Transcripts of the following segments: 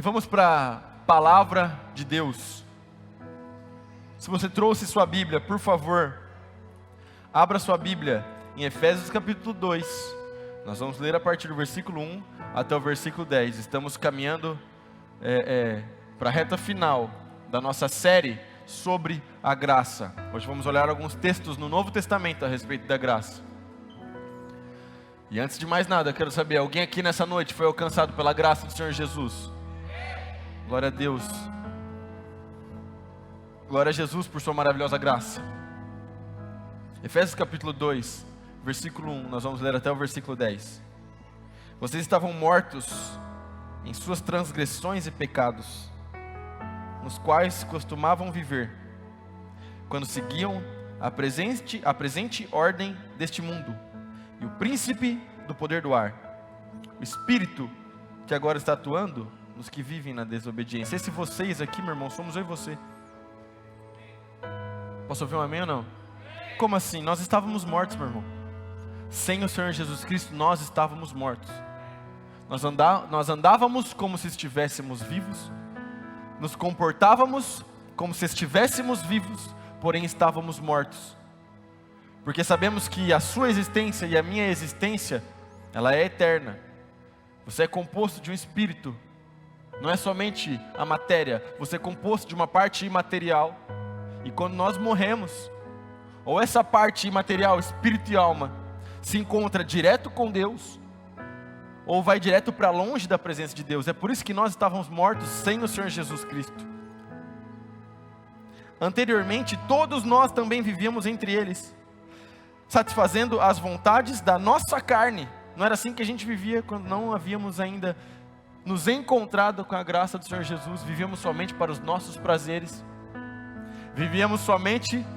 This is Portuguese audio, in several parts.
vamos para a palavra de Deus. Se você trouxe sua Bíblia, por favor, abra sua Bíblia em Efésios capítulo 2. Nós vamos ler a partir do versículo 1 até o versículo 10. Estamos caminhando para a reta final da nossa série sobre a graça. Hoje vamos olhar alguns textos no Novo Testamento a respeito da graça. E antes de mais nada, eu quero saber, alguém aqui nessa noite foi alcançado pela graça do Senhor Jesus? Glória a Deus. Glória a Jesus por sua maravilhosa graça. Efésios capítulo 2, versículo 1, nós vamos ler até o versículo 10. Vocês estavam mortos em suas transgressões e pecados, nos quais costumavam viver, quando seguiam a presente ordem deste mundo, e o príncipe do poder do ar, o espírito que agora está atuando nos que vivem na desobediência. Esse vocês aqui, meu irmão, somos eu e você. Posso ouvir um amém ou não? Como assim? Nós estávamos mortos, meu irmão. Sem o Senhor Jesus Cristo, nós estávamos mortos. Nós andávamos como se estivéssemos vivos, nos comportávamos como se estivéssemos vivos, porém estávamos mortos. Porque sabemos que a sua existência e a minha existência, ela é eterna. Você é composto de um espírito, não é somente a matéria, você é composto de uma parte imaterial. E quando nós morremos, ou essa parte imaterial, espírito e alma, se encontra direto com Deus, ou vai direto para longe da presença de Deus. É por isso que nós estávamos mortos sem o Senhor Jesus Cristo. Anteriormente, todos nós também vivíamos entre eles, satisfazendo as vontades da nossa carne. Não era assim que a gente vivia quando não havíamos ainda nos encontrado com a graça do Senhor Jesus. Vivíamos somente para os nossos prazeres. Vivíamos somente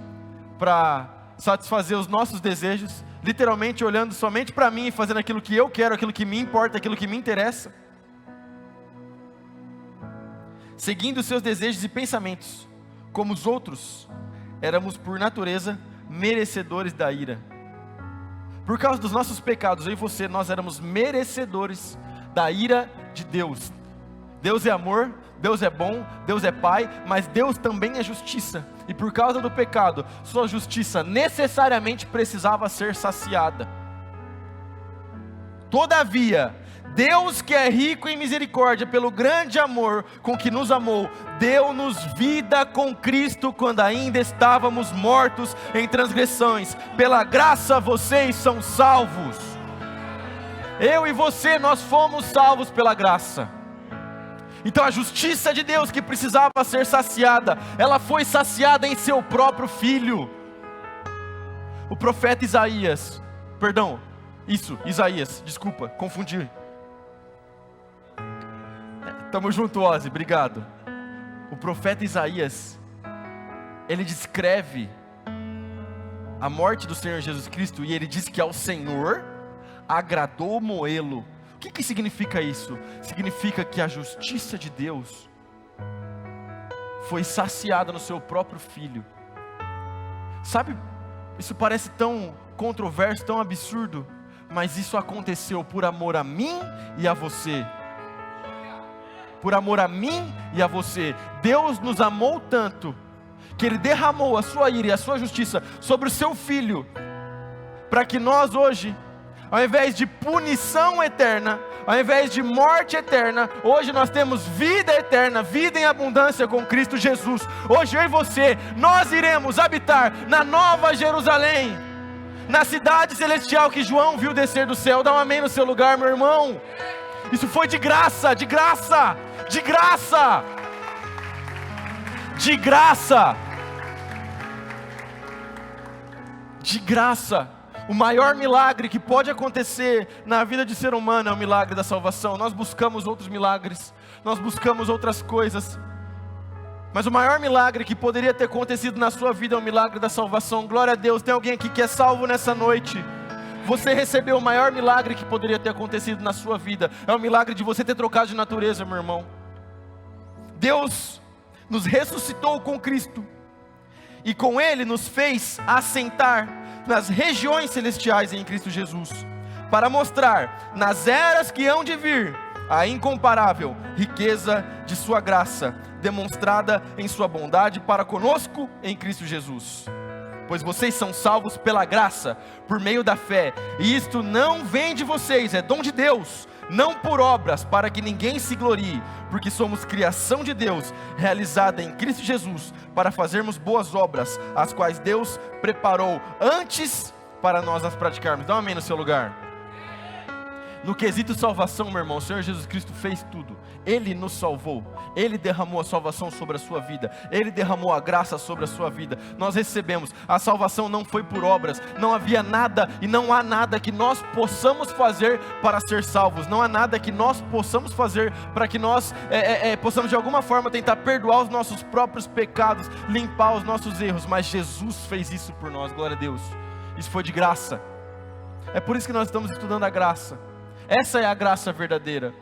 para satisfazer os nossos desejos. Literalmente olhando somente para mim e fazendo aquilo que eu quero, aquilo que me importa, aquilo que me interessa. Seguindo seus desejos e pensamentos. Como os outros, éramos por natureza merecedores da ira. Por causa dos nossos pecados, eu e você, nós éramos merecedores da ira de Deus. Deus é amor, Deus é bom, Deus é Pai, mas Deus também é justiça. E por causa do pecado, sua justiça necessariamente precisava ser saciada. Todavia, Deus, que é rico em misericórdia, pelo grande amor com que nos amou, deu-nos vida com Cristo quando ainda estávamos mortos em transgressões. Pela graça vocês são salvos. Eu e você, nós fomos salvos pela graça. Então a justiça de Deus que precisava ser saciada, ela foi saciada em seu próprio Filho. O profeta Isaías, desculpa, confundi. Tamo junto, Ozzy, obrigado. O profeta Isaías, ele descreve a morte do Senhor Jesus Cristo e ele diz que ao Senhor agradou moê-lo. O que significa isso? Significa que a justiça de Deus foi saciada no seu próprio Filho. Sabe, isso parece tão controverso, tão absurdo, mas isso aconteceu por amor a mim e a você. Por amor a mim e a você. Deus nos amou tanto, que Ele derramou a sua ira e a sua justiça sobre o seu Filho, para que nós hoje, ao invés de punição eterna, ao invés de morte eterna, hoje nós temos vida eterna, vida em abundância com Cristo Jesus. Hoje eu e você, nós iremos habitar na Nova Jerusalém, na cidade celestial que João viu descer do céu. Dá um amém no seu lugar, meu irmão. Isso foi de graça, de graça, de graça, de graça, de graça. O maior milagre que pode acontecer na vida de ser humano é o milagre da salvação. Nós buscamos outros milagres, nós buscamos outras coisas, mas o maior milagre que poderia ter acontecido na sua vida é o milagre da salvação. Glória a Deus. Tem alguém aqui que é salvo nessa noite? Você recebeu o maior milagre que poderia ter acontecido na sua vida. É o milagre de você ter trocado de natureza, meu irmão. Deus nos ressuscitou com Cristo e com Ele nos fez assentar nas regiões celestiais em Cristo Jesus, para mostrar nas eras que hão de vir a incomparável riqueza de sua graça, demonstrada em sua bondade para conosco em Cristo Jesus. Pois vocês são salvos pela graça, por meio da fé, e isto não vem de vocês, é dom de Deus, não por obras, para que ninguém se glorie, porque somos criação de Deus, realizada em Cristo Jesus, para fazermos boas obras, as quais Deus preparou antes para nós as praticarmos. Dá um amém no seu lugar. No quesito salvação, meu irmão, o Senhor Jesus Cristo fez tudo. Ele nos salvou, Ele derramou a salvação sobre a sua vida, Ele derramou a graça sobre a sua vida. Nós recebemos, a salvação não foi por obras, não havia nada e não há nada que nós possamos fazer para ser salvos, não há nada que nós possamos fazer para que nós possamos de alguma forma tentar perdoar os nossos próprios pecados, limpar os nossos erros, mas Jesus fez isso por nós, glória a Deus. Isso foi de graça. É por isso que nós estamos estudando a graça. Essa é a graça verdadeira.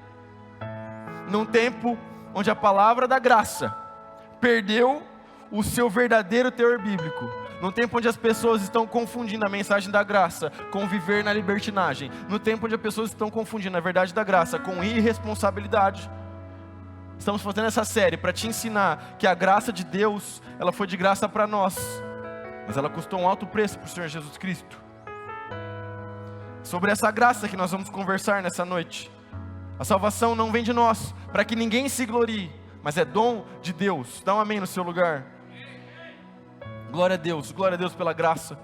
Num tempo onde a palavra da graça perdeu o seu verdadeiro teor bíblico, num tempo onde as pessoas estão confundindo a mensagem da graça com viver na libertinagem, no tempo onde as pessoas estão confundindo a verdade da graça com irresponsabilidade, estamos fazendo essa série para te ensinar que a graça de Deus, ela foi de graça para nós, mas ela custou um alto preço para o Senhor Jesus Cristo. Sobre essa graça que nós vamos conversar nessa noite. A salvação não vem de nós, para que ninguém se glorie, mas é dom de Deus. Dá um amém no seu lugar. Glória a Deus pela graça.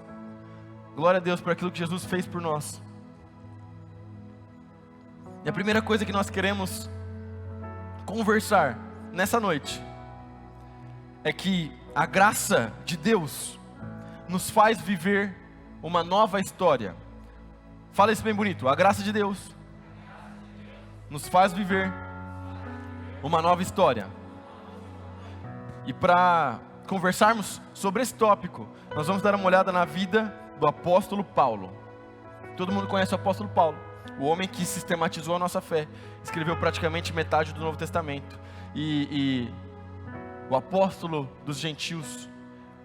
Glória a Deus por aquilo que Jesus fez por nós. E a primeira coisa que nós queremos conversar nessa noite é que a graça de Deus nos faz viver uma nova história. Fala isso bem bonito. A graça de Deus nos faz viver uma nova história. E para conversarmos sobre esse tópico, nós vamos dar uma olhada na vida do apóstolo Paulo. Todo mundo conhece o apóstolo Paulo, o homem que sistematizou a nossa fé, escreveu praticamente metade do Novo Testamento. E o apóstolo dos gentios,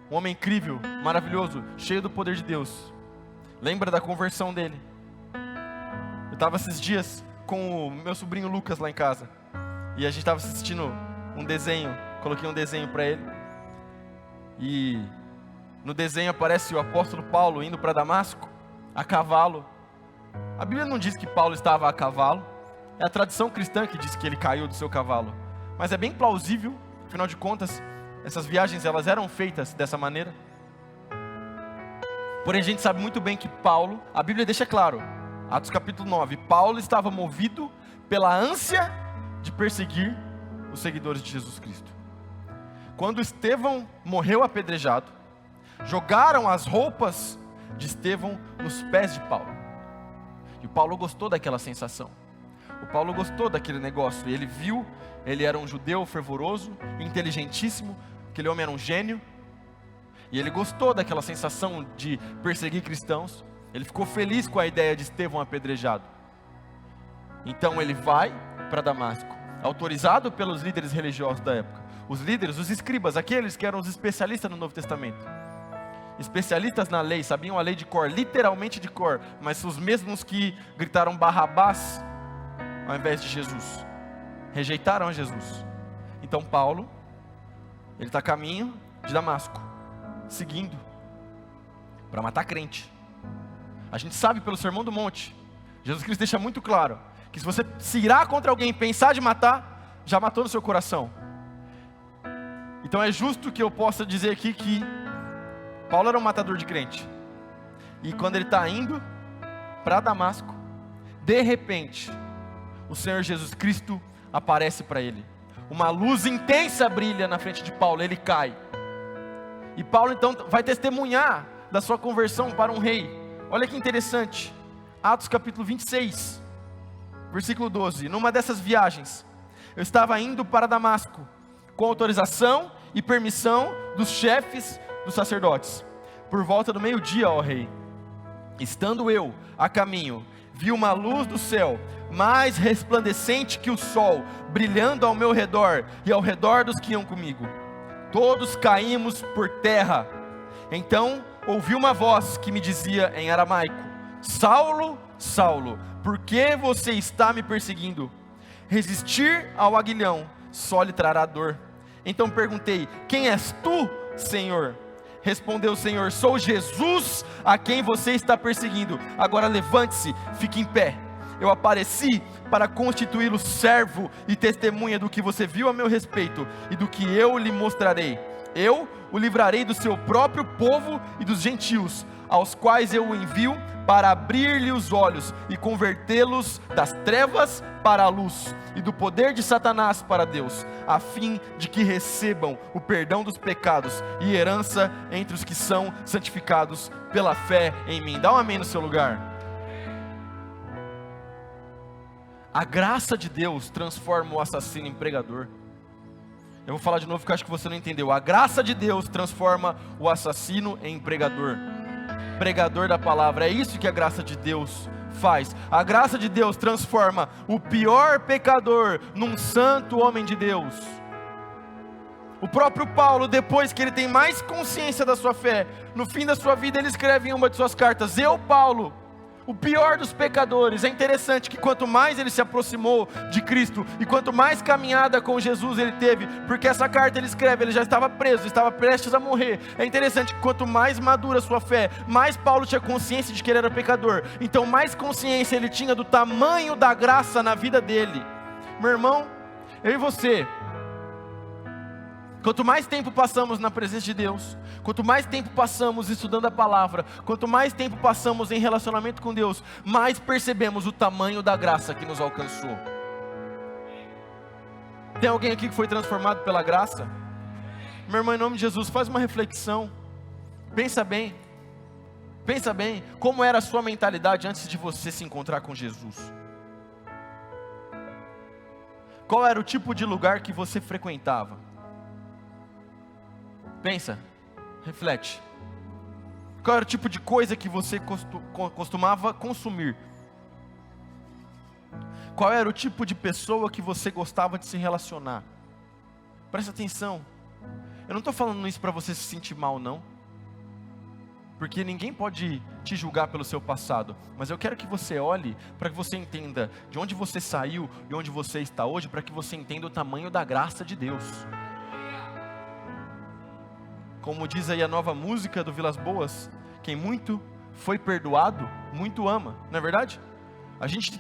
um homem incrível, maravilhoso, cheio do poder de Deus. Lembra da conversão dele? Eu estava esses dias com o meu sobrinho Lucas lá em casa, e a gente estava assistindo um desenho, coloquei um desenho para ele, e no desenho aparece o apóstolo Paulo indo para Damasco, a cavalo. A Bíblia não diz que Paulo estava a cavalo, é a tradição cristã que diz que ele caiu do seu cavalo, mas é bem plausível, afinal de contas, essas viagens elas eram feitas dessa maneira. Porém a gente sabe muito bem que Paulo, a Bíblia deixa claro, Atos capítulo 9, Paulo estava movido pela ânsia de perseguir os seguidores de Jesus Cristo. Quando Estevão morreu apedrejado, jogaram as roupas de Estevão nos pés de Paulo. E o Paulo gostou daquela sensação. O Paulo gostou daquele negócio. E ele viu, ele era um judeu fervoroso, inteligentíssimo, aquele homem era um gênio. E ele gostou daquela sensação de perseguir cristãos. Ele ficou feliz com a ideia de Estevão apedrejado. Então ele vai para Damasco, autorizado pelos líderes religiosos da época. Os líderes, os escribas, aqueles que eram os especialistas no Novo Testamento. Especialistas na lei, sabiam a lei de cor, literalmente de cor. Mas os mesmos que gritaram Barrabás ao invés de Jesus. Rejeitaram Jesus. Então Paulo, ele está a caminho de Damasco, seguindo, para matar crente. A gente sabe pelo Sermão do Monte, Jesus Cristo deixa muito claro, que se você se irar contra alguém e pensar de matar, já matou no seu coração. Então é justo que eu possa dizer aqui que Paulo era um matador de crente. E quando ele está indo para Damasco, de repente, o Senhor Jesus Cristo aparece para ele. Uma luz intensa brilha na frente de Paulo, ele cai. E Paulo então vai testemunhar da sua conversão para um rei. Olha que interessante, Atos capítulo 26, versículo 12. Numa dessas viagens, eu estava indo para Damasco, com autorização e permissão dos chefes dos sacerdotes. Por volta do meio-dia, ó rei, estando eu a caminho, vi uma luz do céu, mais resplandecente que o sol, brilhando ao meu redor e ao redor dos que iam comigo. Todos caímos por terra. Então ouvi uma voz que me dizia em aramaico: Saulo, Saulo, por que você está me perseguindo? resistir ao aguilhão só lhe trará dor. Então perguntei: quem és tu, Senhor? Respondeu o Senhor: sou Jesus a quem você está perseguindo. Agora levante-se, fique em pé. Eu apareci para constituí-lo servo e testemunha do que você viu a meu respeito e do que eu lhe mostrarei. Eu o livrarei do seu próprio povo e dos gentios, aos quais eu o envio para abrir-lhe os olhos e convertê-los das trevas para a luz e do poder de Satanás para Deus, a fim de que recebam o perdão dos pecados e herança entre os que são santificados pela fé em mim. Dá um amém no seu lugar. A graça de Deus transforma o assassino em pregador. Eu vou falar de novo porque eu acho que você não entendeu. A graça de Deus transforma o assassino em pregador. Pregador da palavra. É isso que a graça de Deus faz. A graça de Deus transforma o pior pecador num santo homem de Deus. O próprio Paulo, depois que ele tem mais consciência da sua fé, no fim da sua vida ele escreve em uma de suas cartas: eu, Paulo, o pior dos pecadores. É interessante que quanto mais ele se aproximou de Cristo e quanto mais caminhada com Jesus ele teve, porque essa carta ele escreve, ele já estava preso, estava prestes a morrer. É interessante que quanto mais madura a sua fé, mais Paulo tinha consciência de que ele era pecador. Então mais consciência ele tinha do tamanho da graça na vida dele. Meu irmão, eu e você, quanto mais tempo passamos na presença de Deus, quanto mais tempo passamos estudando a palavra, quanto mais tempo passamos em relacionamento com Deus, mais percebemos o tamanho da graça que nos alcançou. Tem alguém aqui que foi transformado pela graça? Meu irmão, em nome de Jesus, faz uma reflexão. Pensa bem, como era a sua mentalidade antes de você se encontrar com Jesus? Qual era o tipo de lugar que você frequentava? Pensa, reflete. Qual era o tipo de coisa que você costumava consumir? Qual era o tipo de pessoa que você gostava de se relacionar? Presta atenção. Eu não estou falando isso para você se sentir mal, não. Porque ninguém pode te julgar pelo seu passado. Mas eu quero que você olhe para que você entenda de onde você saiu e onde você está hoje, para que você entenda o tamanho da graça de Deus. Como diz aí a nova música do Vilas Boas: quem muito foi perdoado, muito ama. Não é verdade? A gente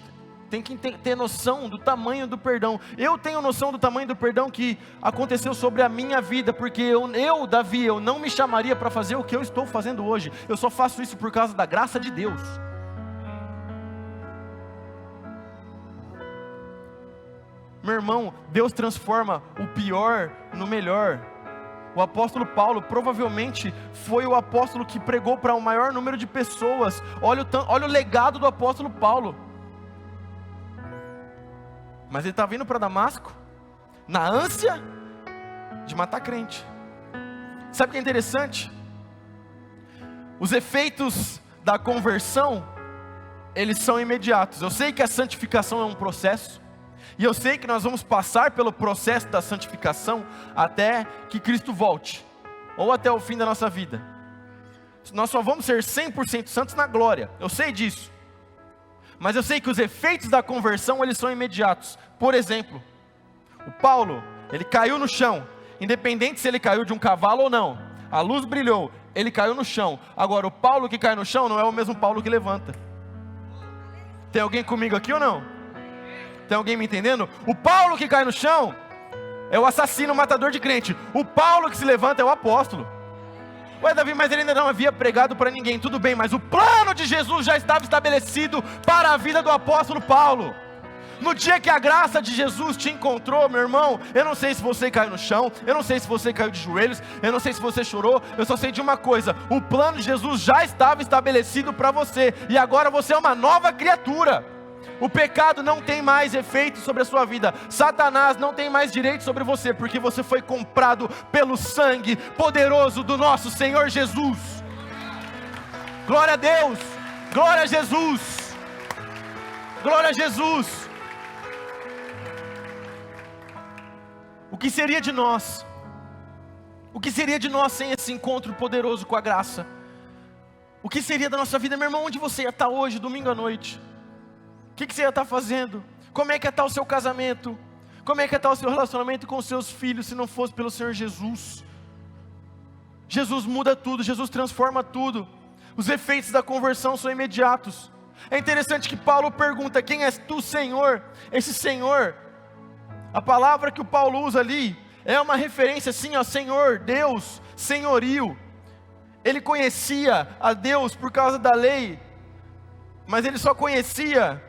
tem que ter noção do tamanho do perdão. Eu tenho noção do tamanho do perdão que aconteceu sobre a minha vida, porque eu, Davi, eu não me chamaria para fazer o que eu estou fazendo hoje. Eu só faço isso por causa da graça de Deus. Meu irmão, Deus transforma o pior no melhor. O apóstolo Paulo provavelmente foi o apóstolo que pregou para o maior número de pessoas. Olha o legado do apóstolo Paulo. Mas ele está vindo para Damasco na ânsia de matar crente. Sabe o que é interessante? Os efeitos da conversão, eles são imediatos. Eu sei que a santificação é um processo. E eu sei que nós vamos passar pelo processo da santificação até que Cristo volte, ou até o fim da nossa vida. Nós só vamos ser 100% santos na glória, eu sei disso. Mas eu sei que os efeitos da conversão, eles são imediatos. Por exemplo, o Paulo, ele caiu no chão, independente se ele caiu de um cavalo ou não. A luz brilhou, ele caiu no chão. Agora, o Paulo que cai no chão não é o mesmo Paulo que levanta. Tem alguém comigo aqui ou não? Tem alguém me entendendo? O Paulo que cai no chão é o assassino, o matador de crente. O Paulo que se levanta é o apóstolo. Ué, Davi, mas ele ainda não havia pregado para ninguém. Tudo bem, mas o plano de Jesus já estava estabelecido para a vida do apóstolo Paulo. No dia que a graça de Jesus te encontrou, meu irmão, eu não sei se você caiu no chão, eu não sei se você caiu de joelhos, eu não sei se você chorou, eu só sei de uma coisa: o plano de Jesus já estava estabelecido para você, e agora você é uma nova criatura. O pecado não tem mais efeito sobre a sua vida. Satanás não tem mais direito sobre você, porque você foi comprado pelo sangue poderoso do nosso Senhor Jesus. Glória a Deus, glória a Jesus, glória a Jesus. O que seria de nós? O que seria de nós sem esse encontro poderoso com a graça? O que seria da nossa vida, meu irmão? Onde você ia estar hoje, domingo à noite? O que você ia estar fazendo? Como é que está o seu casamento? Como é que está o seu relacionamento com os seus filhos, se não fosse pelo Senhor Jesus? Jesus muda tudo, Jesus transforma tudo. Os efeitos da conversão são imediatos. É interessante que Paulo pergunta: quem és tu, Senhor? Esse Senhor, a palavra que o Paulo usa ali, é uma referência sim ao Senhor, Deus, senhorio. Ele conhecia a Deus por causa da lei, mas ele só conhecia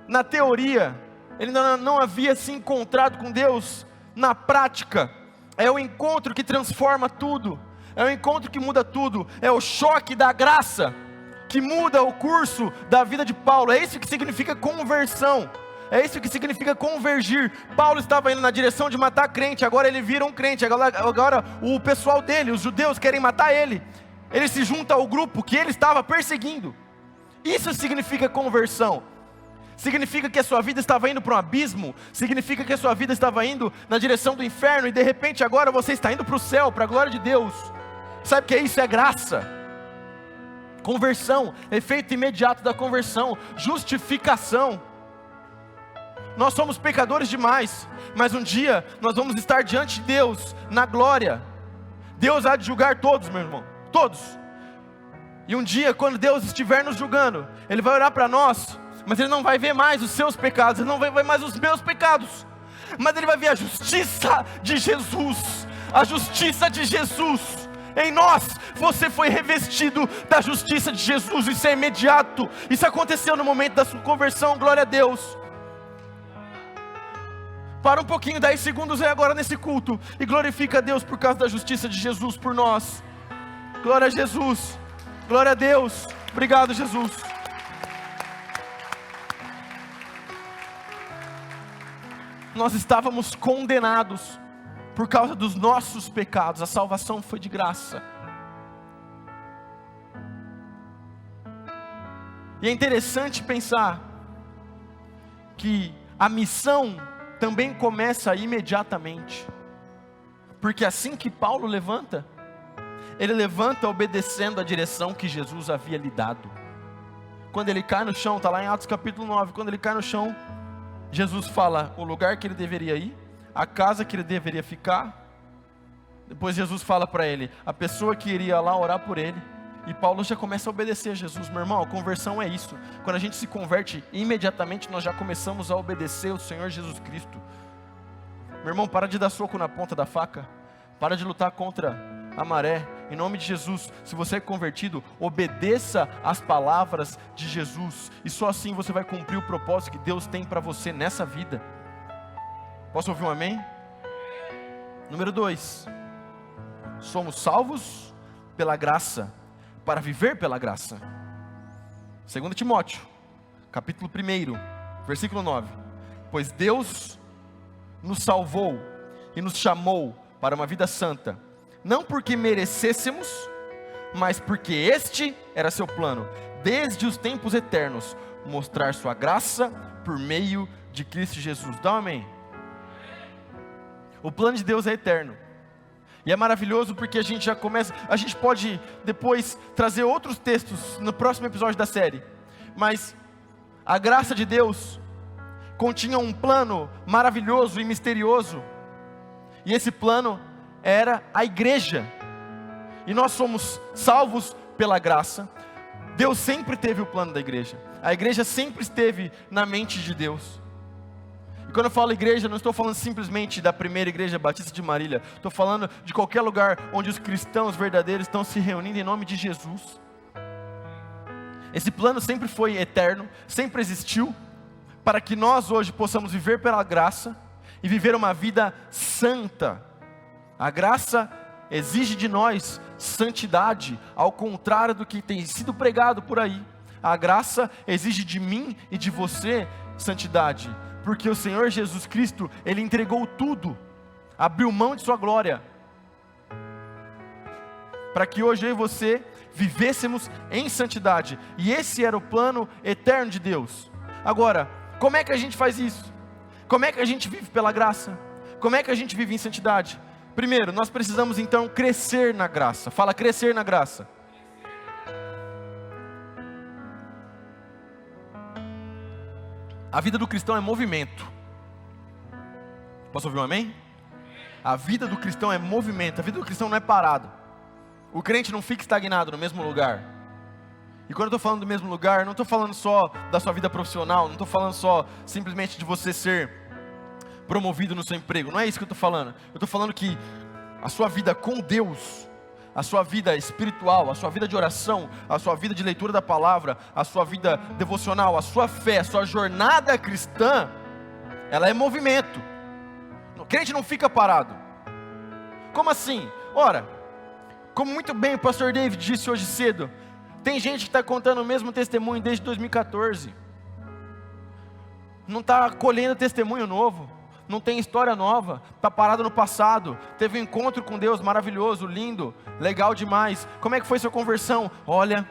na teoria. Ele não havia se encontrado com Deus na prática. É o encontro que transforma tudo, é o encontro que muda tudo, é o choque da graça que muda o curso da vida de Paulo. É isso que significa conversão, é isso que significa convergir. Paulo estava indo na direção de matar crente, agora ele vira um crente, agora o pessoal dele, os judeus, querem matar ele. Ele se junta ao grupo que ele estava perseguindo. Isso significa conversão. Significa que a sua vida estava indo para um abismo, significa que a sua vida estava indo na direção do inferno, e de repente agora você está indo para o céu, para a glória de Deus. Sabe o que é isso? É graça. Conversão, efeito imediato da conversão, justificação. Nós somos pecadores demais, mas um dia nós vamos estar diante de Deus, na glória. Deus há de julgar todos, meu irmão, todos. E um dia, quando Deus estiver nos julgando, Ele vai olhar para nós, mas Ele não vai ver mais os seus pecados, Ele não vai ver mais os meus pecados, mas Ele vai ver a justiça de Jesus, a justiça de Jesus. Em nós, você foi revestido da justiça de Jesus. Isso é imediato, isso aconteceu no momento da sua conversão, glória a Deus. Para um pouquinho, 10 segundos aí agora nesse culto, e glorifica a Deus por causa da justiça de Jesus por nós. Glória a Jesus, glória a Deus, obrigado Jesus. Nós estávamos condenados por causa dos nossos pecados, a salvação foi de graça. E é interessante pensar que a missão também começa imediatamente, porque assim que Paulo levanta, ele levanta obedecendo a direção que Jesus havia lhe dado. Quando ele cai no chão, está lá em Atos capítulo 9, quando ele cai no chão, Jesus fala o lugar que ele deveria ir, a casa que ele deveria ficar. Depois Jesus fala para ele a pessoa que iria lá orar por ele, e Paulo já começa a obedecer a Jesus. Meu irmão, a conversão é isso. Quando a gente se converte, imediatamente nós já começamos a obedecer o Senhor Jesus Cristo. Meu irmão, para de dar soco na ponta da faca, para de lutar contra a maré, em nome de Jesus. Se você é convertido, obedeça às palavras de Jesus, e só assim você vai cumprir o propósito que Deus tem para você nessa vida. Posso ouvir um amém? Número 2, somos salvos pela graça, para viver pela graça. 2 Timóteo, capítulo 1, versículo 9. Pois Deus nos salvou e nos chamou para uma vida santa, não porque merecêssemos, mas porque este era seu plano, desde os tempos eternos, mostrar sua graça por meio de Cristo Jesus. Dá um amém. O plano de Deus é eterno, e é maravilhoso porque a gente já começa, a gente pode depois trazer outros textos no próximo episódio da série, mas a graça de Deus continha um plano maravilhoso e misterioso, e esse plano era a igreja, e nós somos salvos pela graça. Deus sempre teve o plano da igreja, a igreja sempre esteve na mente de Deus. E quando eu falo igreja, não estou falando simplesmente da primeira igreja batista de Marília, estou falando de qualquer lugar onde os cristãos verdadeiros estão se reunindo em nome de Jesus. Esse plano sempre foi eterno, sempre existiu, para que nós hoje possamos viver pela graça e viver uma vida santa. A graça exige de nós santidade, ao contrário do que tem sido pregado por aí. A graça exige de mim e de você santidade, porque o Senhor Jesus Cristo, Ele entregou tudo, abriu mão de sua glória, para que hoje eu e você vivêssemos em santidade, e esse era o plano eterno de Deus. Agora, como é que a gente faz isso? Como é que a gente vive pela graça? Como é que a gente vive em santidade? Primeiro, nós precisamos então crescer na graça. Fala, crescer na graça. A vida do cristão é movimento. Posso ouvir um amém? A vida do cristão é movimento. A vida do cristão não é parado. O crente não fica estagnado no mesmo lugar. E quando eu estou falando do mesmo lugar, não estou falando só da sua vida profissional, não estou falando só simplesmente de você ser promovido no seu emprego. Não é isso que eu estou falando. Eu estou falando que a sua vida com Deus, a sua vida espiritual, a sua vida de oração, a sua vida de leitura da palavra, a sua vida devocional, a sua fé, a sua jornada cristã, ela é movimento. O crente não fica parado. Como assim? Ora, como muito bem o pastor David disse hoje cedo, tem gente que está contando o mesmo testemunho desde 2014. Não está colhendo testemunho novo. Não tem história nova. Está parado no passado. Teve um encontro com Deus maravilhoso, lindo, legal demais. Como é que foi sua conversão? Olha,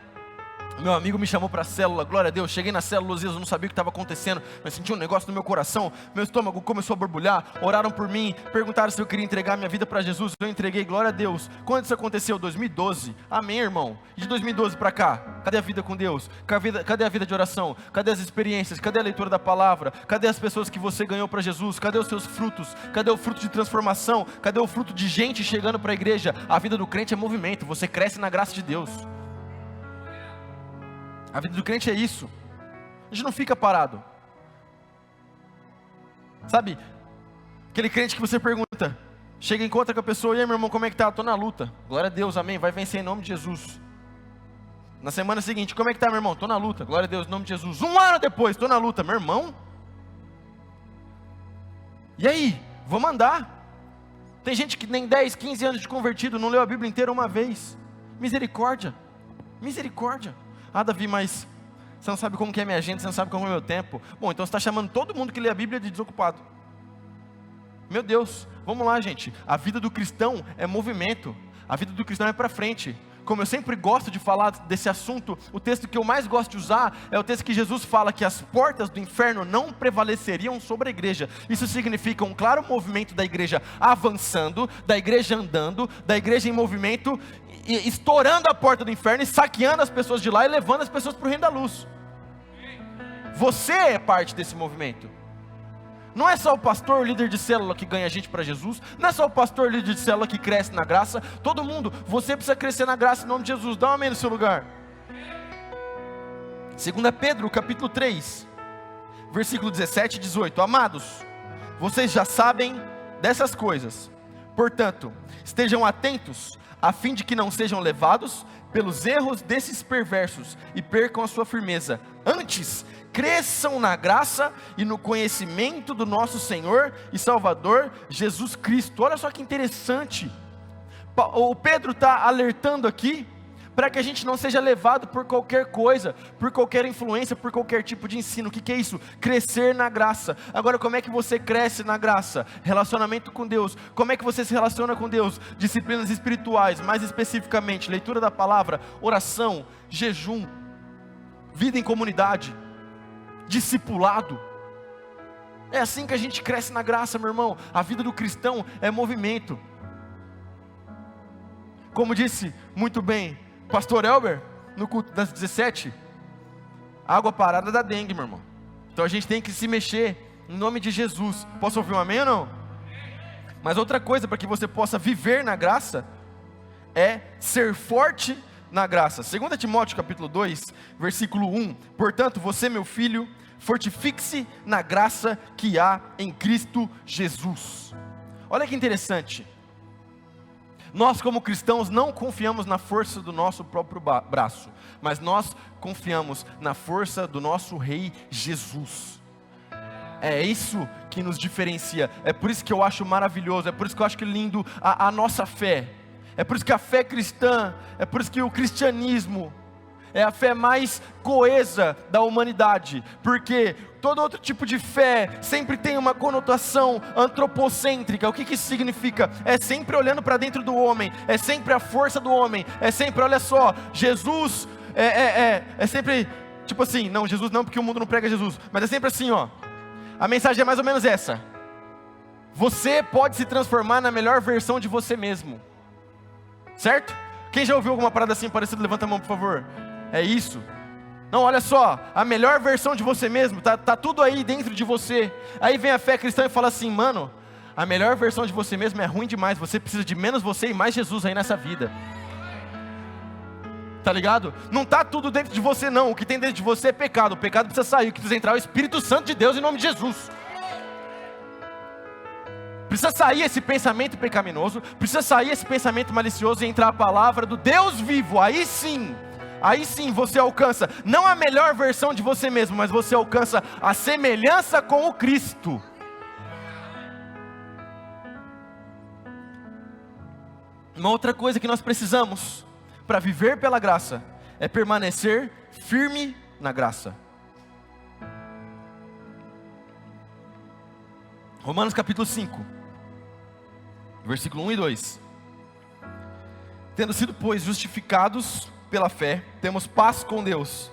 meu amigo me chamou para a célula, glória a Deus. Cheguei na célula, eu não sabia o que estava acontecendo, mas senti um negócio no meu coração. Meu estômago começou a borbulhar. Oraram por mim, perguntaram se eu queria entregar minha vida para Jesus. Eu entreguei, glória a Deus. Quando isso aconteceu? 2012. Amém, irmão? E de 2012 para cá, cadê a vida com Deus? Cadê a vida de oração? Cadê as experiências? Cadê a leitura da palavra? Cadê as pessoas que você ganhou para Jesus? Cadê os seus frutos? Cadê o fruto de transformação? Cadê o fruto de gente chegando para a igreja? A vida do crente é movimento. Você cresce na graça de Deus. A vida do crente é isso. A gente não fica parado. Sabe? Aquele crente que você pergunta, chega e encontra com a pessoa, e aí, meu irmão, como é que tá? Estou na luta. Glória a Deus, amém. Vai vencer em nome de Jesus. Na semana seguinte, como é que tá, meu irmão? Estou na luta. Glória a Deus, em nome de Jesus. 1 ano depois, estou na luta. Meu irmão? E aí? Vamos andar. Tem gente que nem 10, 15 anos de convertido, não leu a Bíblia inteira uma vez. Misericórdia. Misericórdia. Ah, Davi, mas você não sabe como que é minha agenda, você não sabe como é meu tempo. Bom, então você está chamando todo mundo que lê a Bíblia de desocupado. Meu Deus, vamos lá, gente. A vida do cristão é movimento. A vida do cristão é para frente. Como eu sempre gosto de falar desse assunto, o texto que eu mais gosto de usar é o texto que Jesus fala que as portas do inferno não prevaleceriam sobre a igreja. Isso significa um claro movimento da igreja avançando, da igreja andando, da igreja em movimento, estourando a porta do inferno e saqueando as pessoas de lá e levando as pessoas para o reino da luz. Você é parte desse movimento. Não é só o pastor, o líder de célula que ganha gente para Jesus. Não é só o pastor, o líder de célula que cresce na graça. Todo mundo, você precisa crescer na graça em nome de Jesus. Dá um amém no seu lugar. 2 Pedro, capítulo 3, versículo 17 e 18. Amados, vocês já sabem dessas coisas. Portanto, estejam atentos, a fim de que não sejam levados pelos erros desses perversos e percam a sua firmeza. Antes, cresçam na graça e no conhecimento do nosso Senhor e Salvador Jesus Cristo. Olha só que interessante. O Pedro está alertando aqui para que a gente não seja levado por qualquer coisa, por qualquer influência, por qualquer tipo de ensino. O que é isso? Crescer na graça. Agora, como é que você cresce na graça? Relacionamento com Deus. Como é que você se relaciona com Deus? Disciplinas espirituais, mais especificamente, leitura da palavra, oração, jejum, vida em comunidade, discipulado. É assim que a gente cresce na graça, meu irmão. A vida do cristão é movimento. Como disse muito bem pastor Elber, no culto das 17, água parada dá dengue, meu irmão. Então a gente tem que se mexer, em nome de Jesus. Posso ouvir um amém ou não? Mas outra coisa, para que você possa viver na graça, é ser forte na graça. 2 Timóteo capítulo 2, versículo 1. Portanto, você, meu filho, fortifique-se na graça que há em Cristo Jesus. Olha que interessante. Nós, como cristãos, não confiamos na força do nosso próprio braço, mas nós confiamos na força do nosso Rei Jesus. É isso que nos diferencia. É por isso que eu acho maravilhoso, é por isso que eu acho que lindo a nossa fé. É por isso que a fé cristã, é por isso que o cristianismo é a fé mais coesa da humanidade, porque todo outro tipo de fé sempre tem uma conotação antropocêntrica. O que isso significa? É sempre olhando para dentro do homem, é sempre a força do homem, é sempre, olha só, Jesus, é sempre, tipo assim, não, Jesus não, porque o mundo não prega Jesus, mas é sempre assim, ó, a mensagem é mais ou menos essa: você pode se transformar na melhor versão de você mesmo, certo? Quem já ouviu alguma parada assim parecida, levanta a mão por favor. É isso. Não, olha só, a melhor versão de você mesmo, tá tudo aí dentro de você. Aí vem a fé cristã e fala assim, mano, a melhor versão de você mesmo é ruim demais, você precisa de menos você e mais Jesus aí nessa vida. Tá ligado? Não tá tudo dentro de você não, o que tem dentro de você é pecado, o pecado precisa sair, o que precisa entrar é o Espírito Santo de Deus em nome de Jesus. Precisa sair esse pensamento pecaminoso, precisa sair esse pensamento malicioso e entrar a palavra do Deus vivo, aí sim você alcança, não a melhor versão de você mesmo, mas você alcança a semelhança com o Cristo. Uma outra coisa que nós precisamos para viver pela graça é permanecer firme na graça. Romanos capítulo 5, versículo 1 e 2. Tendo sido, pois, justificados pela fé, temos paz com Deus,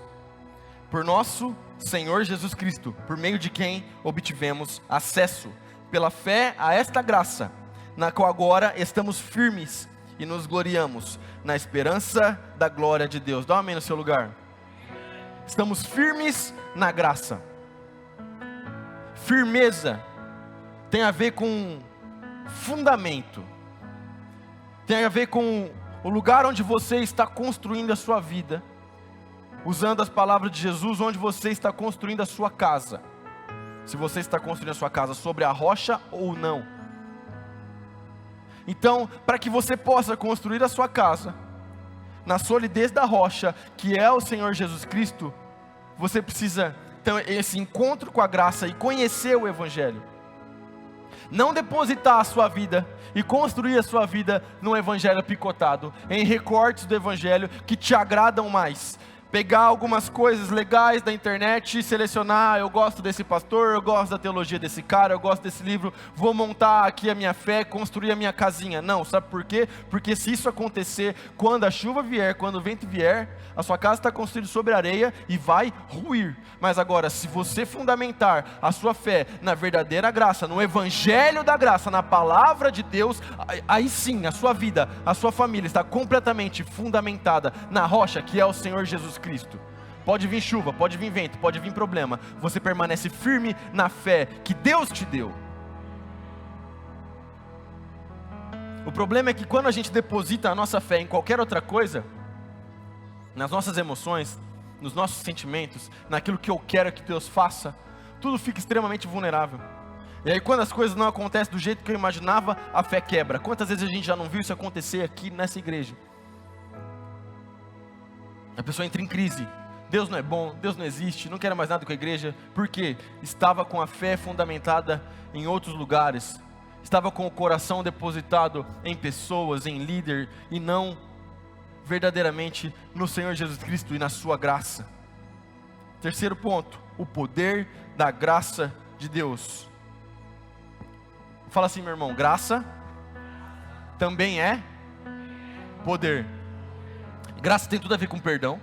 por nosso Senhor Jesus Cristo, por meio de quem obtivemos acesso, pela fé a esta graça, na qual agora estamos firmes e nos gloriamos, na esperança da glória de Deus. Dá um amém no seu lugar. Estamos firmes na graça. Firmeza tem a ver com fundamento, tem a ver com o lugar onde você está construindo a sua vida, usando as palavras de Jesus, onde você está construindo a sua casa, se você está construindo a sua casa sobre a rocha ou não. Então, para que você possa construir a sua casa, na solidez da rocha, que é o Senhor Jesus Cristo, você precisa ter esse encontro com a graça e conhecer o Evangelho. Não depositar a sua vida e construir a sua vida num evangelho picotado, em recortes do evangelho que te agradam mais. Pegar algumas coisas legais da internet e selecionar, eu gosto desse pastor, eu gosto da teologia desse cara, eu gosto desse livro, vou montar aqui a minha fé, construir a minha casinha. Não, sabe por quê? Porque se isso acontecer, quando a chuva vier, quando o vento vier, a sua casa está construída sobre areia e vai ruir. Mas agora, se você fundamentar a sua fé na verdadeira graça, no evangelho da graça, na palavra de Deus, aí sim, a sua vida, a sua família está completamente fundamentada na rocha que é o Senhor Jesus Cristo. Pode vir chuva, pode vir vento, pode vir problema, você permanece firme na fé que Deus te deu. O problema é que quando a gente deposita a nossa fé em qualquer outra coisa, nas nossas emoções, nos nossos sentimentos, naquilo que eu quero que Deus faça, tudo fica extremamente vulnerável. E aí quando as coisas não acontecem do jeito que eu imaginava, a fé quebra. Quantas vezes a gente já não viu isso acontecer aqui nessa igreja? A pessoa entra em crise, Deus não é bom, Deus não existe, não quero mais nada com a igreja, porque estava com a fé fundamentada em outros lugares, estava com o coração depositado em pessoas, em líder, e não verdadeiramente no Senhor Jesus Cristo e na sua graça. Terceiro ponto, o poder da graça de Deus. Fala assim, meu irmão, graça também é poder. Graça tem tudo a ver com perdão,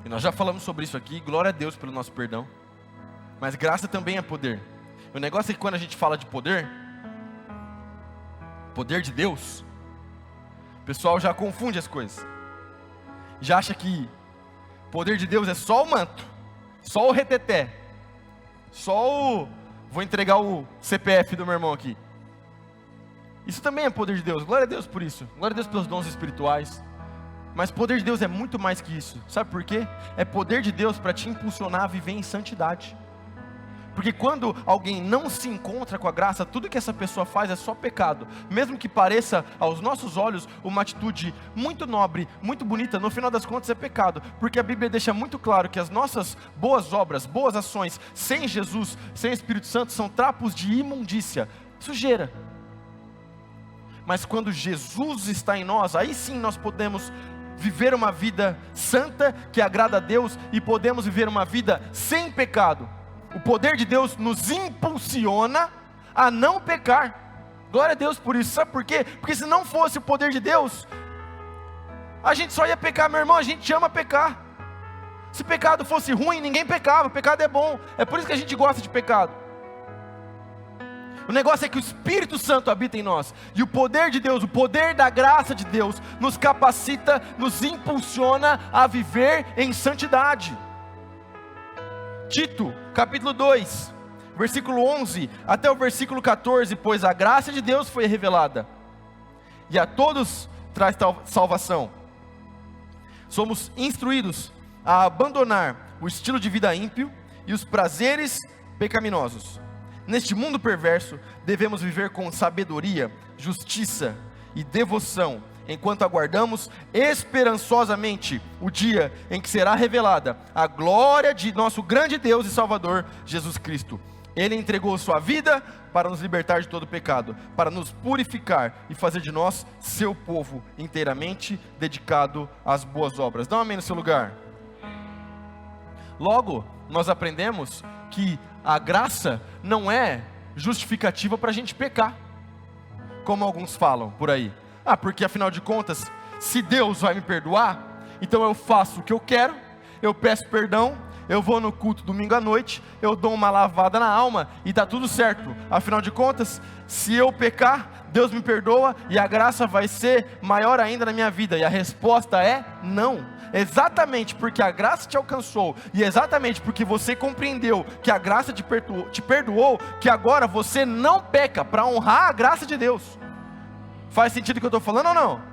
e nós já falamos sobre isso aqui, glória a Deus pelo nosso perdão, mas graça também é poder. O negócio é que quando a gente fala de poder de Deus, o pessoal já confunde as coisas, já acha que poder de Deus é só o manto, só o reteté, vou entregar o CPF do meu irmão aqui. Isso também é poder de Deus, glória a Deus por isso, glória a Deus pelos dons espirituais. Mas poder de Deus é muito mais que isso. Sabe por quê? É poder de Deus para te impulsionar a viver em santidade. Porque quando alguém não se encontra com a graça, tudo que essa pessoa faz é só pecado. Mesmo que pareça aos nossos olhos uma atitude muito nobre, muito bonita, no final das contas é pecado. Porque a Bíblia deixa muito claro que as nossas boas obras, boas ações, sem Jesus, sem o Espírito Santo, são trapos de imundícia, sujeira. Mas quando Jesus está em nós, aí sim nós podemos viver uma vida santa, que agrada a Deus, e podemos viver uma vida sem pecado. O poder de Deus nos impulsiona a não pecar. Glória a Deus por isso. Sabe por quê? Porque se não fosse o poder de Deus, a gente só ia pecar, meu irmão. A gente ama pecar. Se pecado fosse ruim, ninguém pecava. Pecado é bom. É por isso que a gente gosta de pecado. O negócio é que o Espírito Santo habita em nós, e o poder de Deus, o poder da graça de Deus, nos capacita, nos impulsiona a viver em santidade. Tito, capítulo 2, versículo 11 até o versículo 14, pois a graça de Deus foi revelada, e a todos traz salvação. Somos instruídos a abandonar o estilo de vida ímpio e os prazeres pecaminosos. Neste mundo perverso, devemos viver com sabedoria, justiça e devoção, enquanto aguardamos esperançosamente o dia em que será revelada a glória de nosso grande Deus e Salvador, Jesus Cristo. Ele entregou sua vida para nos libertar de todo pecado, para nos purificar e fazer de nós seu povo inteiramente dedicado às boas obras. Dá um amém no seu lugar. Logo, nós aprendemos que a graça não é justificativa para a gente pecar, como alguns falam por aí. Porque afinal de contas, se Deus vai me perdoar, então eu faço o que eu quero, eu peço perdão, eu vou no culto domingo à noite, eu dou uma lavada na alma e está tudo certo. Afinal de contas, se eu pecar, Deus me perdoa e a graça vai ser maior ainda na minha vida. E a resposta é não. Exatamente porque a graça te alcançou e exatamente porque você compreendeu que a graça te perdoou, que agora você não peca para honrar a graça de Deus. Faz sentido o que eu estou falando ou não?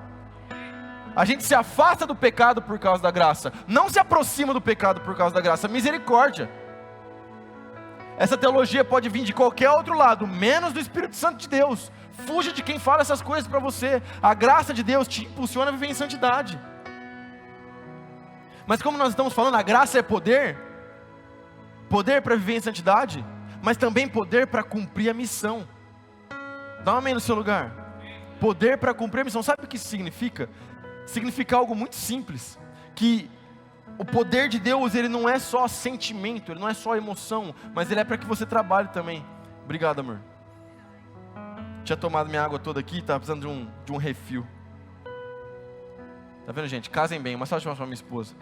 A gente se afasta do pecado por causa da graça, não se aproxima do pecado por causa da graça. Misericórdia. Essa teologia pode vir de qualquer outro lado, menos do Espírito Santo de Deus. Fuja de quem fala essas coisas para você. A graça de Deus te impulsiona a viver em santidade. Mas como nós estamos falando, a graça é poder. Poder para viver em santidade, mas também poder para cumprir a missão. Dá um amém no seu lugar. Poder para cumprir a missão. Sabe o que isso significa? Significa algo muito simples, que o poder de Deus, ele não é só sentimento, ele não é só emoção, mas ele é para que você trabalhe também. Obrigado, amor. Tinha tomado minha água toda aqui, estava precisando de um refil. Tá vendo, gente? Casem bem, mas só chamar para minha esposa.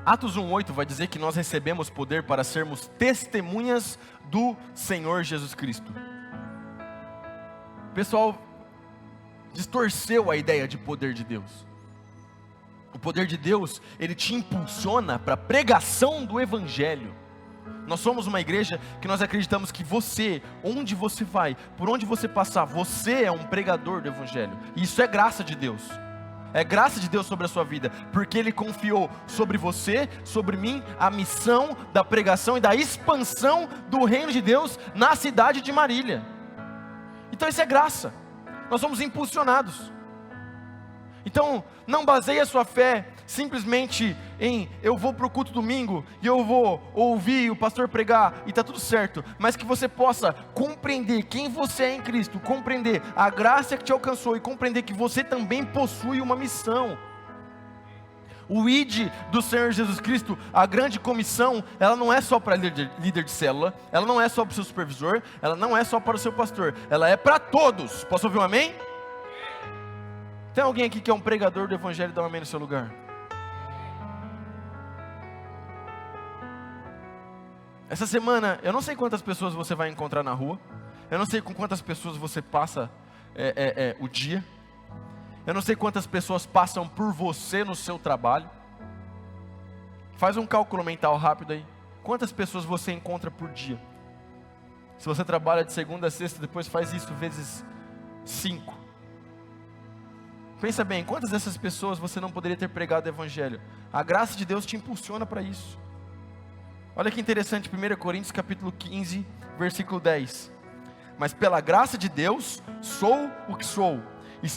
Atos 1:8 vai dizer que nós recebemos poder para sermos testemunhas do Senhor Jesus Cristo. O pessoal distorceu a ideia de poder de Deus. O poder de Deus, ele te impulsiona para a pregação do Evangelho. Nós somos uma igreja que nós acreditamos que você, onde você vai, por onde você passar, você é um pregador do Evangelho. E isso é graça de Deus. É graça de Deus sobre a sua vida, porque Ele confiou sobre você, sobre mim, a missão da pregação e da expansão do reino de Deus na cidade de Marília. Então isso é graça, nós somos impulsionados. Então não baseie a sua fé simplesmente em eu vou para o culto domingo e eu vou ouvir o pastor pregar e está tudo certo, mas que você possa compreender quem você é em Cristo, compreender a graça que te alcançou e compreender que você também possui uma missão. O ID do Senhor Jesus Cristo, a grande comissão, ela não é só para líder de célula, ela não é só para o seu supervisor, ela não é só para o seu pastor, ela é para todos. Posso ouvir um amém? Tem alguém aqui que é um pregador do Evangelho? Dá um amém no seu lugar. Essa semana, eu não sei quantas pessoas você vai encontrar na rua, eu não sei com quantas pessoas você passa o dia, eu não sei quantas pessoas passam por você no seu trabalho. Faz um cálculo mental rápido aí. Quantas pessoas você encontra por dia? Se você trabalha de segunda a sexta, depois faz isso vezes 5. Pensa bem, quantas dessas pessoas você não poderia ter pregado o Evangelho? A graça de Deus te impulsiona para isso. Olha que interessante, 1 Coríntios capítulo 15, versículo 10. Mas pela graça de Deus, sou o que sou.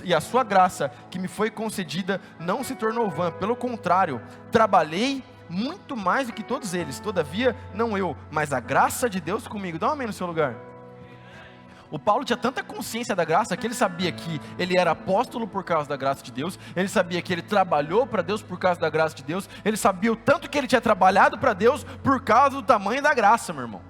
E a sua graça que me foi concedida não se tornou vã. Pelo contrário, trabalhei muito mais do que todos eles. Todavia, não eu, mas a graça de Deus comigo. Dá um amém no seu lugar. O Paulo tinha tanta consciência da graça que ele sabia que ele era apóstolo por causa da graça de Deus, ele sabia que ele trabalhou para Deus por causa da graça de Deus, ele sabia o tanto que ele tinha trabalhado para Deus por causa do tamanho da graça, meu irmão.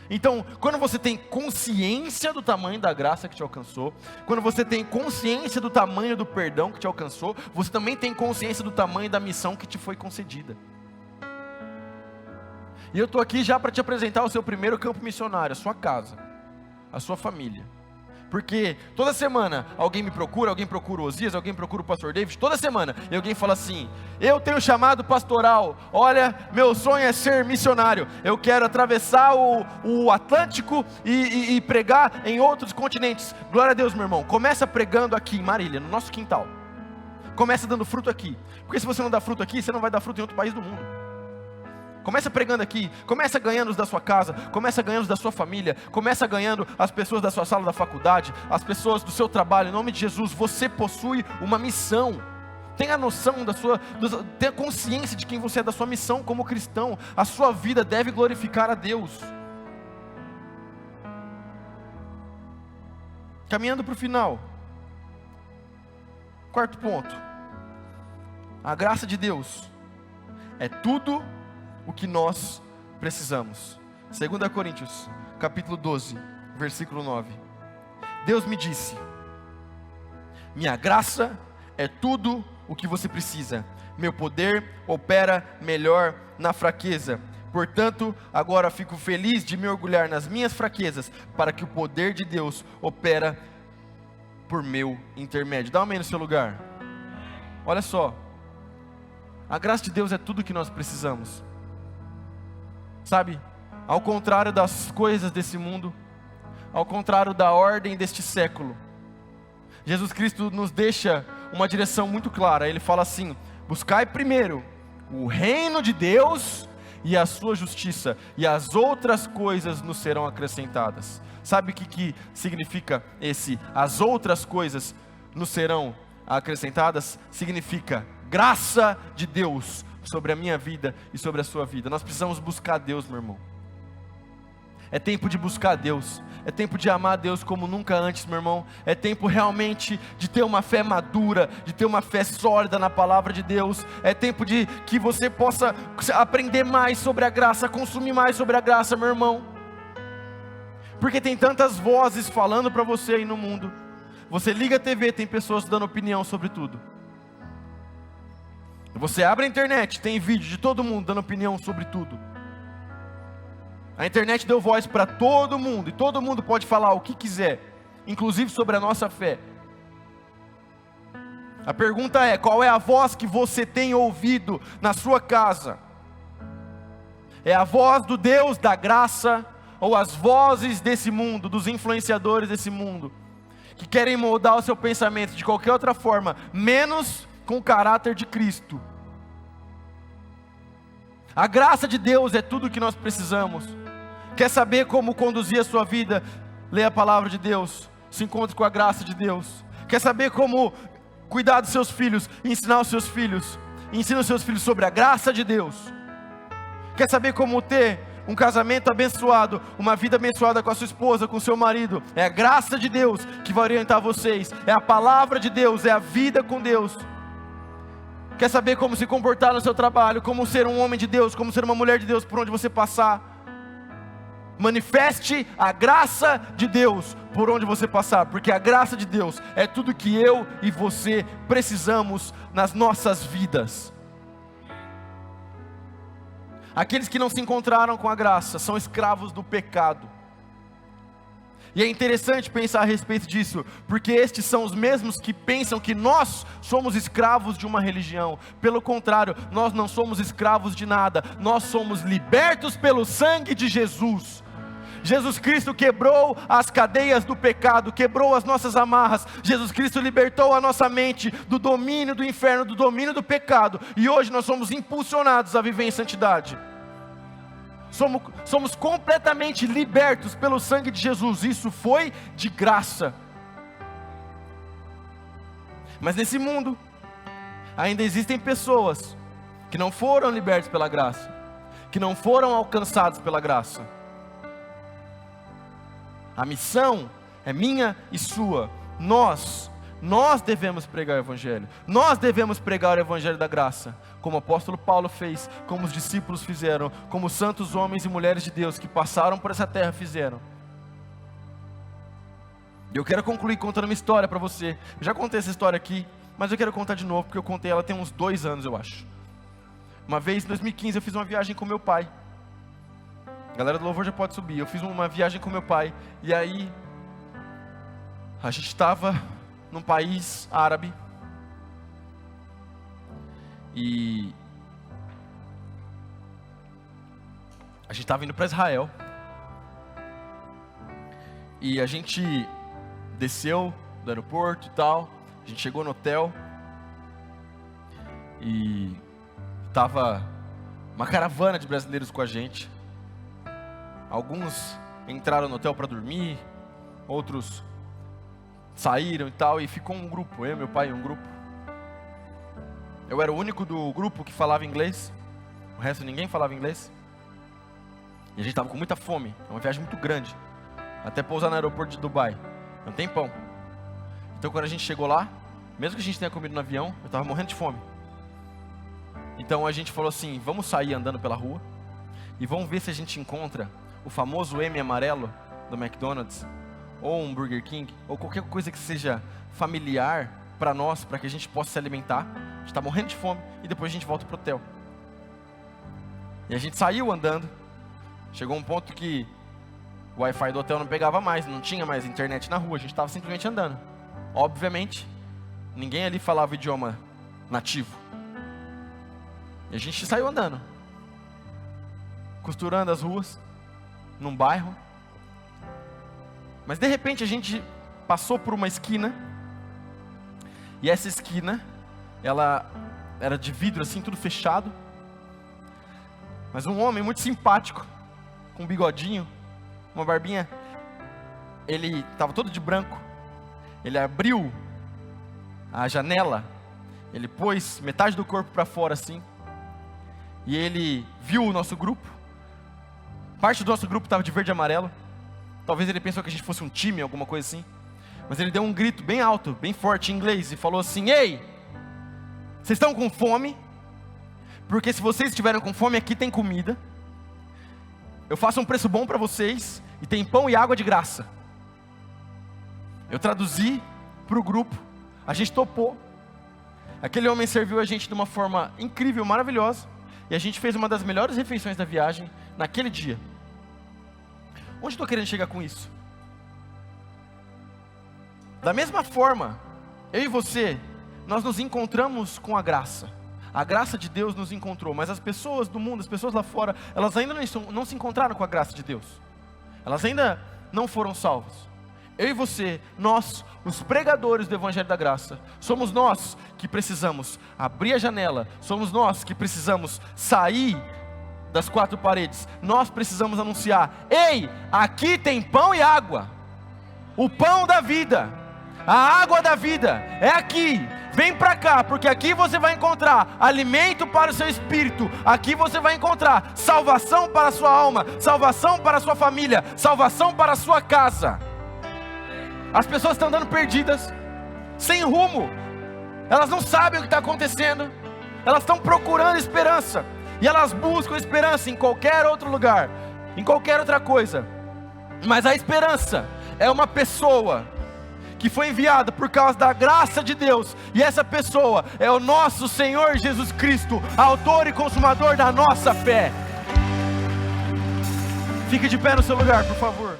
Então, quando você tem consciência do tamanho da graça que te alcançou, quando você tem consciência do tamanho do perdão que te alcançou, você também tem consciência do tamanho da missão que te foi concedida. E eu estou aqui já para te apresentar o seu primeiro campo missionário, a sua casa, a sua família. Porque toda semana alguém me procura, alguém procura o Osias, alguém procura o pastor David, toda semana, e alguém fala assim: eu tenho chamado pastoral, olha, meu sonho é ser missionário, eu quero atravessar o Atlântico e pregar em outros continentes. Glória a Deus, meu irmão, começa pregando aqui em Marília, no nosso quintal, começa dando fruto aqui, porque se você não dá fruto aqui, você não vai dar fruto em outro país do mundo. Começa pregando aqui, começa ganhando os da sua casa, começa ganhando os da sua família, começa ganhando as pessoas da sua sala da faculdade, as pessoas do seu trabalho. Em nome de Jesus, você possui uma missão. Tenha noção tenha consciência de quem você é, da sua missão como cristão. A sua vida deve glorificar a Deus. Caminhando para o final. Quarto ponto. A graça de Deus é tudo o que nós precisamos. 2 Coríntios, capítulo 12, versículo 9. Deus me disse: minha graça é tudo o que você precisa. Meu poder opera melhor na fraqueza. Portanto, agora fico feliz de me orgulhar nas minhas fraquezas, para que o poder de Deus opera por meu intermédio. Dá um amém no seu lugar. Olha só. A graça de Deus é tudo o que nós precisamos. Sabe, ao contrário das coisas desse mundo, ao contrário da ordem deste século, Jesus Cristo nos deixa uma direção muito clara. Ele fala assim: buscai primeiro o reino de Deus e a sua justiça, e as outras coisas nos serão acrescentadas. Sabe o que significa as outras coisas nos serão acrescentadas? Significa graça de Deus sobre a minha vida e sobre a sua vida. Nós precisamos buscar Deus, meu irmão. É tempo de buscar Deus. É tempo de amar Deus como nunca antes, meu irmão. É tempo realmente de ter uma fé madura, de ter uma fé sólida na palavra de Deus. É tempo de que você possa aprender mais sobre a graça, consumir mais sobre a graça, meu irmão. Porque tem tantas vozes falando para você aí no mundo. Você liga a TV, tem pessoas dando opinião sobre tudo. Você abre a internet, tem vídeo de todo mundo dando opinião sobre tudo. A internet deu voz para todo mundo, e todo mundo pode falar o que quiser, inclusive sobre a nossa fé. A pergunta é: qual é a voz que você tem ouvido na sua casa? É a voz do Deus da graça, ou as vozes desse mundo, dos influenciadores desse mundo, que querem moldar o seu pensamento de qualquer outra forma, menos com o caráter de Cristo? A graça de Deus é tudo o que nós precisamos. Quer saber como conduzir a sua vida? Leia a palavra de Deus, se encontre com a graça de Deus. Quer saber como cuidar dos seus filhos, ensinar os seus filhos? Ensina os seus filhos sobre a graça de Deus. Quer saber como ter um casamento abençoado, uma vida abençoada com a sua esposa, com o seu marido? É a graça de Deus que vai orientar vocês. É a palavra de Deus, é a vida com Deus. Quer saber como se comportar no seu trabalho, como ser um homem de Deus, como ser uma mulher de Deus por onde você passar? Manifeste a graça de Deus por onde você passar, porque a graça de Deus é tudo que eu e você precisamos nas nossas vidas. Aqueles que não se encontraram com a graça são escravos do pecado. E é interessante pensar a respeito disso, porque estes são os mesmos que pensam que nós somos escravos de uma religião. Pelo contrário, nós não somos escravos de nada, nós somos libertos pelo sangue de Jesus. Jesus Cristo quebrou as cadeias do pecado, quebrou as nossas amarras. Jesus Cristo libertou a nossa mente do domínio do inferno, do domínio do pecado. E hoje nós somos impulsionados a viver em santidade. Somos completamente libertos pelo sangue de Jesus. Isso foi de graça. Mas nesse mundo ainda existem pessoas que não foram libertas pela graça, que não foram alcançados pela graça. A missão é minha e sua. Nós devemos pregar o Evangelho. Nós devemos pregar o Evangelho da graça, como o apóstolo Paulo fez, como os discípulos fizeram, como os santos homens e mulheres de Deus que passaram por essa terra fizeram. E eu quero concluir contando uma história para você. Eu já contei essa história aqui, mas eu quero contar de novo, porque eu contei ela tem uns 2 anos, eu acho. Uma vez, em 2015, eu fiz uma viagem com meu pai. A galera do louvor já pode subir. Eu fiz uma viagem com meu pai, e aí A gente estava num país árabe e a gente estava indo para Israel e a gente desceu do aeroporto e tal, a gente chegou no hotel e tava uma caravana de brasileiros com a gente. Alguns entraram no hotel para dormir, outros saíram e tal, e ficou um grupo, eu, meu pai e um grupo. Eu era o único do grupo que falava inglês, o resto ninguém falava inglês. E a gente estava com muita fome, é uma viagem muito grande, até pousar no aeroporto de Dubai, é um tempão. Então quando a gente chegou lá, mesmo que a gente tenha comido no avião, eu estava morrendo de fome. Então a gente falou assim, vamos sair andando pela rua, e vamos ver se a gente encontra o famoso M amarelo do McDonald's, ou um Burger King, ou qualquer coisa que seja familiar para nós, para que a gente possa se alimentar. A gente está morrendo de fome, e depois a gente volta para o hotel. E a gente saiu andando, chegou um ponto que o Wi-Fi do hotel não pegava mais, não tinha mais internet na rua, a gente estava simplesmente andando. Obviamente, ninguém ali falava o idioma nativo. E a gente saiu andando, costurando as ruas, num bairro. Mas de repente a gente passou por uma esquina, e essa esquina, ela era de vidro assim, tudo fechado. Mas um homem muito simpático, com um bigodinho, uma barbinha, ele estava todo de branco. Ele abriu a janela, ele pôs metade do corpo para fora assim, e ele viu o nosso grupo. Parte do nosso grupo estava de verde e amarelo. Talvez ele pensou que a gente fosse um time, alguma coisa assim. Mas ele deu um grito bem alto, bem forte em inglês, e falou assim: ei, vocês estão com fome? Porque se vocês estiverem com fome, aqui tem comida. Eu faço um preço bom para vocês, e tem pão e água de graça. Eu traduzi para o grupo, a gente topou. Aquele homem serviu a gente de uma forma incrível, maravilhosa, e a gente fez uma das melhores refeições da viagem naquele dia. Onde estou querendo chegar com isso? Da mesma forma, eu e você, nós nos encontramos com a graça. A graça de Deus nos encontrou, mas as pessoas do mundo, as pessoas lá fora, elas ainda não se encontraram com a graça de Deus. Elas ainda não foram salvas. Eu e você, nós, os pregadores do Evangelho da Graça, somos nós que precisamos abrir a janela, somos nós que precisamos sair das quatro paredes. Nós precisamos anunciar: ei, aqui tem pão e água, o pão da vida, a água da vida é aqui. Vem para cá, porque aqui você vai encontrar alimento para o seu espírito. Aqui você vai encontrar salvação para a sua alma, salvação para a sua família, salvação para a sua casa. As pessoas estão andando perdidas, sem rumo. Elas não sabem o que está acontecendo. Elas estão procurando esperança, e elas buscam esperança em qualquer outro lugar, em qualquer outra coisa. Mas a esperança é uma pessoa que foi enviada por causa da graça de Deus, e essa pessoa é o nosso Senhor Jesus Cristo, autor e consumador da nossa fé. Fique de pé no seu lugar, por favor.